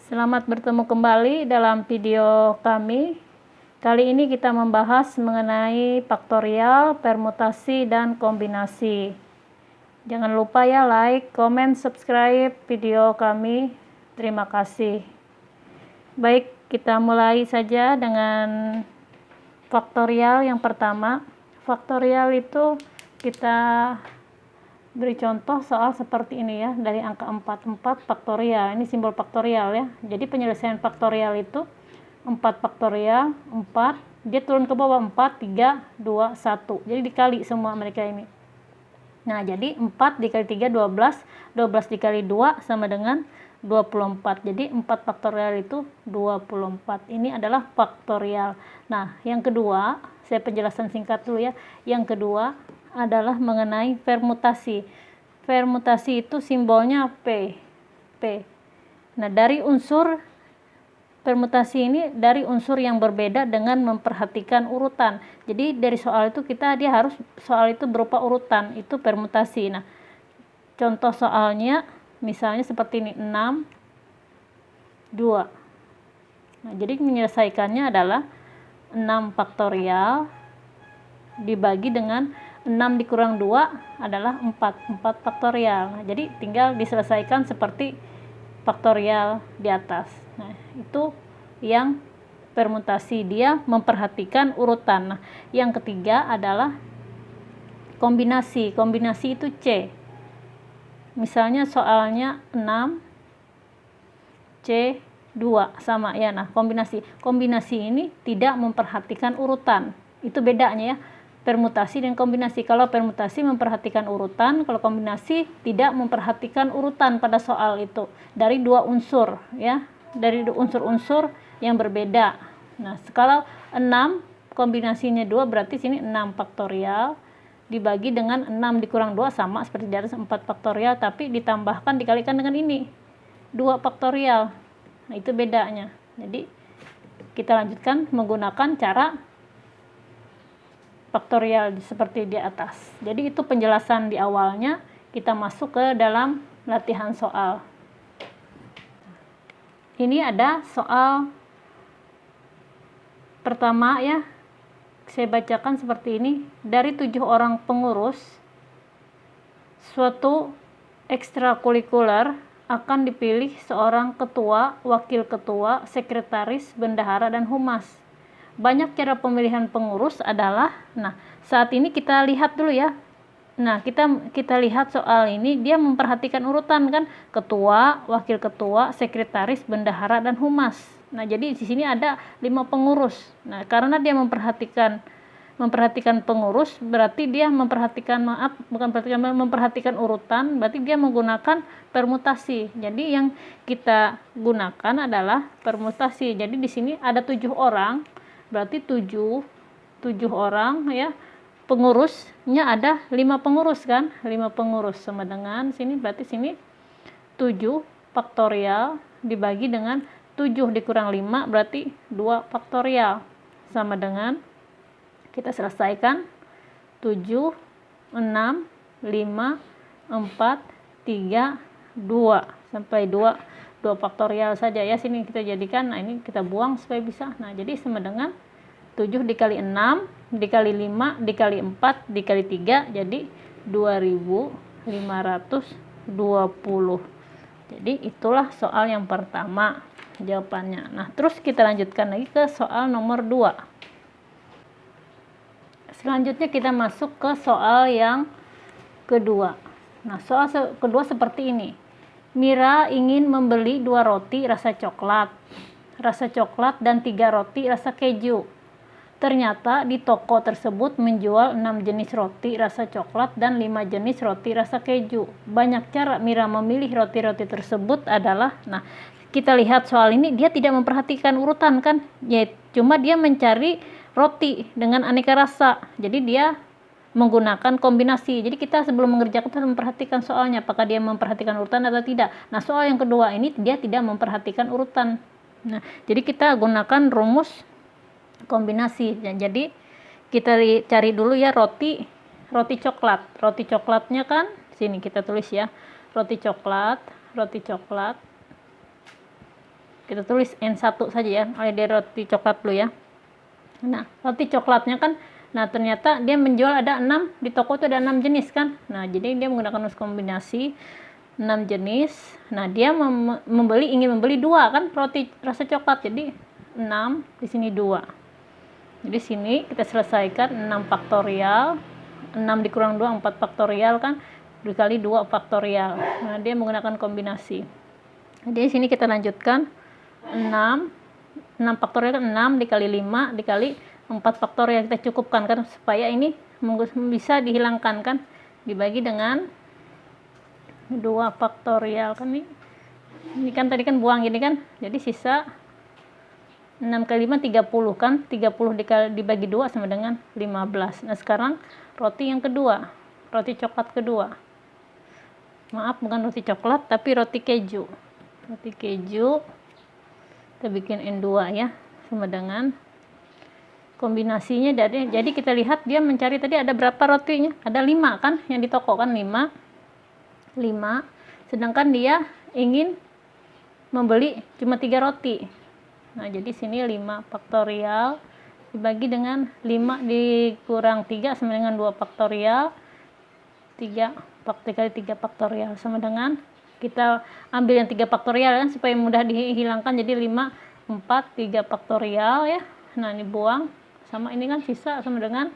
Selamat bertemu kembali dalam video kami. Kali ini kita membahas mengenai faktorial, permutasi, dan kombinasi. Jangan lupa ya like, comment, subscribe video kami. Terima kasih. Baik, kita mulai saja dengan faktorial yang pertama. Faktorial itu kita beri contoh soal seperti ini ya, dari angka 4 faktorial. Ini simbol faktorial ya. Jadi penyelesaian faktorial itu 4 faktorial, 4, dia turun ke bawah 4, 3, 2, 1. Jadi dikali semua mereka ini. Nah, jadi 4 dikali 3, 12, 12 dikali 2 sama dengan 24. Jadi 4 faktorial itu 24. Ini adalah faktorial. Nah, yang kedua, saya penjelasan singkat dulu ya. Yang kedua adalah mengenai permutasi. Permutasi itu simbolnya P. Nah, dari unsur permutasi ini dari unsur yang berbeda dengan memperhatikan urutan. Jadi dari soal itu dia harus soal itu berupa urutan, itu permutasi. Nah, contoh soalnya misalnya seperti ini 6 2. Nah, jadi menyelesaikannya adalah 6 faktorial dibagi dengan 6 dikurang 2 adalah 4 faktorial. Nah, jadi tinggal diselesaikan seperti faktorial di atas. Nah, itu yang permutasi, dia memperhatikan urutan. Nah, yang ketiga adalah kombinasi. Kombinasi itu C. Misalnya soalnya 6 C 2 sama ya. Nah, kombinasi ini tidak memperhatikan urutan. Itu bedanya ya. Permutasi dan kombinasi. Kalau permutasi memperhatikan urutan, kalau kombinasi tidak memperhatikan urutan pada soal itu. Dari dua unsur ya, dari unsur-unsur yang berbeda. Nah, kalau 6 kombinasinya 2 berarti sini 6 faktorial dibagi dengan 6 dikurang 2 sama seperti di atas 4 faktorial, tapi ditambahkan dikalikan dengan ini 2 faktorial. Nah, itu bedanya. Jadi kita lanjutkan menggunakan cara faktorial seperti di atas. Jadi itu penjelasan di awalnya. Kita masuk ke dalam latihan soal. Ini ada soal pertama ya. Saya bacakan seperti ini. Dari 7 orang pengurus suatu ekstrakurikuler akan dipilih seorang ketua, wakil ketua, sekretaris, bendahara, dan humas. Banyak cara pemilihan pengurus adalah, nah saat ini kita lihat dulu ya. Nah, kita lihat soal ini, dia memperhatikan urutan kan, ketua, wakil ketua, sekretaris, bendahara, dan humas. Nah, jadi di sini ada 5 pengurus. Nah, karena dia memperhatikan pengurus, berarti dia memperhatikan urutan, berarti dia menggunakan permutasi. Jadi yang kita gunakan adalah permutasi. Jadi di sini ada 7 orang. Berarti 7 orang ya, pengurusnya ada 5 pengurus kan, 5 pengurus sama dengan sini, berarti sini 7 faktorial dibagi dengan 7 dikurang 5 berarti 2 faktorial sama dengan, kita selesaikan 7 6 5 4 3 2 sampai 2 faktorial saja ya. Sini kita jadikan, nah ini kita buang supaya bisa. Nah, jadi sama dengan 7 dikali 6 dikali 5 dikali 4 dikali 3 jadi 2520. Jadi itulah soal yang pertama jawabannya. Nah, terus kita lanjutkan lagi ke soal nomor 2. Selanjutnya kita masuk ke soal yang kedua. Nah, soal kedua seperti ini. Mira ingin membeli 2 roti rasa coklat dan 3 roti rasa keju. Ternyata di toko tersebut menjual 6 jenis roti rasa coklat dan 5 jenis roti rasa keju. Banyak cara Mira memilih roti-roti tersebut adalah, nah kita lihat soal ini dia tidak memperhatikan urutan kan, ya cuma dia mencari roti dengan aneka rasa. Jadi dia menggunakan kombinasi. Jadi kita sebelum mengerjakan harus memperhatikan soalnya, apakah dia memperhatikan urutan atau tidak. Nah, soal yang kedua ini dia tidak memperhatikan urutan. Nah, jadi kita gunakan rumus kombinasi. Jadi kita cari dulu ya roti coklat. Roti coklatnya kan sini kita tulis ya. roti coklat. Kita tulis N1 saja ya, oleh dari roti coklat dulu ya. Nah, roti coklatnya kan, nah ternyata dia menjual ada 6, di toko itu ada 6 jenis kan. Nah, jadi dia menggunakan kombinasi 6 jenis. Nah, dia ingin membeli 2 kan roti rasa coklat. Jadi 6, di sini 2. Jadi sini kita selesaikan 6 faktorial. 6 dikurang 2, 4 faktorial kan, dikali 2 faktorial. Nah, dia menggunakan kombinasi. Jadi sini kita lanjutkan 6 faktorial kan 6 dikali 5 dikali 4 faktorial, kita cukupkan kan supaya ini bisa dihilangkan kan, dibagi dengan 2 faktorial kan, ini kan tadi kan buang gini kan, jadi sisa 6 kali 5 30 kan, 30 dibagi 2 sama dengan 15. Nah, sekarang roti yang kedua, roti coklat kedua. Maaf, bukan roti coklat tapi roti keju. Roti keju kita bikin N2 ya, sama dengan kombinasinya. Jadi kita lihat dia mencari tadi ada berapa rotinya, ada 5 kan yang di toko kan, 5, sedangkan dia ingin membeli cuma 3 roti. Nah, jadi sini 5 faktorial dibagi dengan 5 dikurang 3 sama dengan 2 faktorial, 3 kali 3 faktorial sama dengan, kita ambil yang 3 faktorial kan supaya mudah dihilangkan, jadi 5, 4, 3 faktorial ya. Nah, ini buang, sama ini kan sisa sama dengan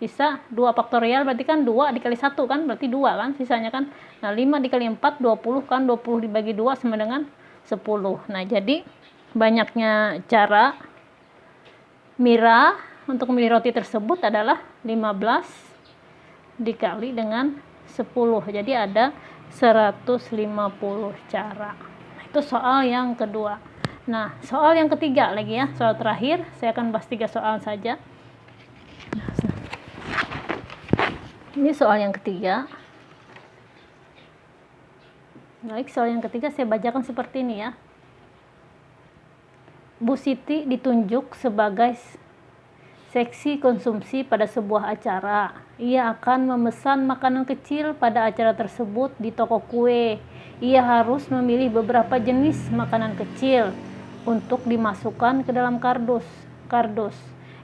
sisa 2 faktorial, berarti kan 2 dikali 1 kan, berarti 2 kan sisanya kan. Nah, 5 dikali 4 20 kan, 20 dibagi 2 sama dengan 10. Nah, jadi banyaknya cara Mira untuk memilih roti tersebut adalah 15 dikali dengan 10. Jadi ada 150 cara. Itu soal yang kedua. Nah, soal yang ketiga lagi ya, soal terakhir. Saya akan bahas 3 soal saja. Ini soal yang ketiga. Baik, soal yang ketiga saya bacakan seperti ini ya. Bu Siti ditunjuk sebagai seksi konsumsi pada sebuah acara. Ia akan memesan makanan kecil pada acara tersebut di toko kue. Ia harus memilih beberapa jenis makanan kecil untuk dimasukkan ke dalam kardus.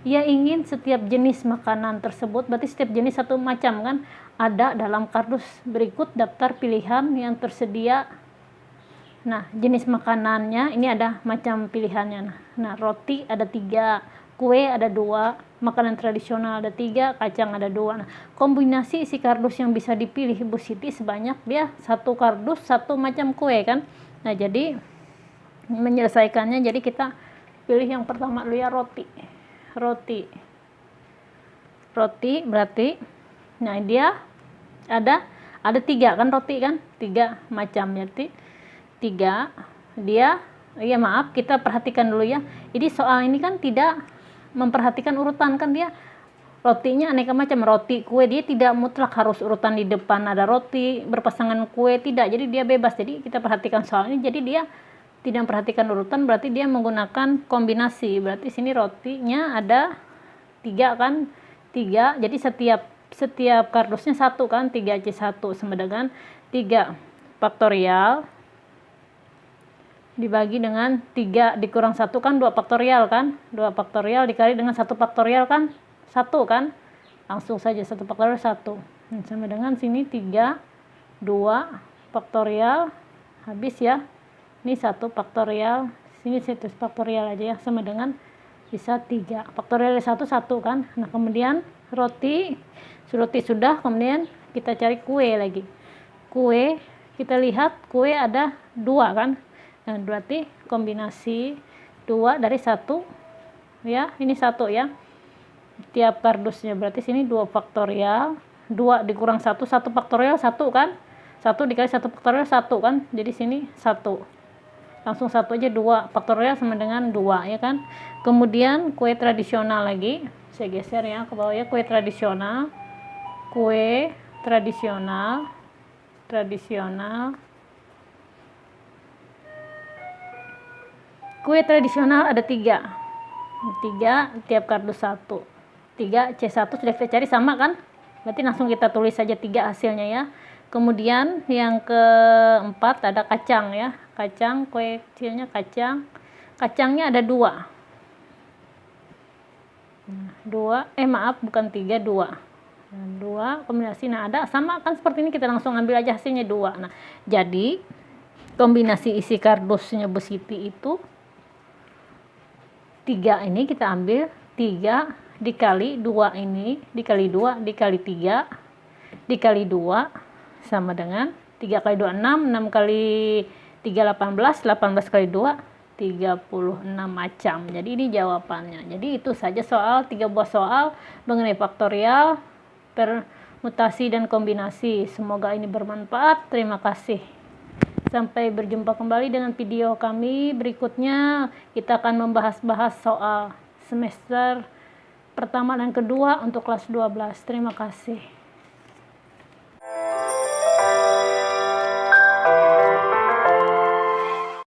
Ia ingin setiap jenis makanan tersebut, berarti setiap jenis satu macam kan, ada dalam kardus. Berikut daftar pilihan yang tersedia. Nah, jenis makanannya ini ada macam pilihannya. Nah, roti ada 3, kue ada 2, makanan tradisional ada 3, kacang ada 2. Nah, kombinasi isi kardus yang bisa dipilih Bu Siti sebanyak dia 1 kardus 1 macam kue kan. Nah, jadi menyelesaikannya, jadi kita pilih yang pertama dulu ya, roti berarti, nah dia ada 3 kan roti kan, 3 macam, berarti 3 dia, ya maaf kita perhatikan dulu ya, jadi soal ini kan tidak memperhatikan urutan kan, dia rotinya aneka macam, roti kue dia tidak mutlak harus urutan di depan ada roti berpasangan kue, tidak, jadi dia bebas. Jadi kita perhatikan soal ini, jadi dia tidak memperhatikan urutan, berarti dia menggunakan kombinasi. Berarti sini rotinya ada 3 kan, 3, jadi setiap kardusnya 1 kan, 3C1 sama dengan 3 faktorial dibagi dengan 3 dikurang 1 kan, 2 faktorial kan, 2 faktorial dikali dengan 1 faktorial kan, 1 kan, langsung saja 1 faktorial 1 sama dengan sini 3, 2 faktorial, habis ya. Ini 1 faktorial, sini 1 faktorial aja ya, sama dengan bisa 3 faktorial 1 kan. Nah, kemudian roti sudah, kemudian kita cari kue lagi. Kue kita lihat kue ada 2 kan. Nah, berarti kombinasi 2 dari 1 ya, ini 1 ya, tiap kardusnya, berarti sini 2 faktorial, 2 dikurang 1 faktorial 1 kan, 1 dikali 1 faktorial 1 kan, jadi sini 1, langsung 1 aja, 2 faktorial sama dengan 2 ya kan. Kemudian kue tradisional lagi, saya geser ya ke bawah ya, kue tradisional ada 3 tiap kardus 1, 3C1 sudah kita cari sama kan, berarti langsung kita tulis saja 3 hasilnya ya. Kemudian yang keempat ada kacang ya. Kacang, kue kecilnya kacang. Kacangnya ada 2. Bukan 3, 2. Nah, 2 kombinasi. Nah, ada sama kan seperti ini, kita langsung ambil aja hasilnya 2. Nah, jadi kombinasi isi kardusnya Bu Siti itu 3 ini kita ambil 3 dikali 2 ini, dikali 2 dikali 3 dikali 2 sama dengan 3 kali 2 6, 6 kali 3 18, 18 kali 2 36 macam. Jadi ini jawabannya. Jadi itu saja 3 buah soal mengenai faktorial, permutasi dan kombinasi. Semoga ini bermanfaat. Terima kasih. Sampai berjumpa kembali dengan video kami berikutnya. Kita akan membahas soal semester pertama dan kedua untuk kelas 12. Terima kasih.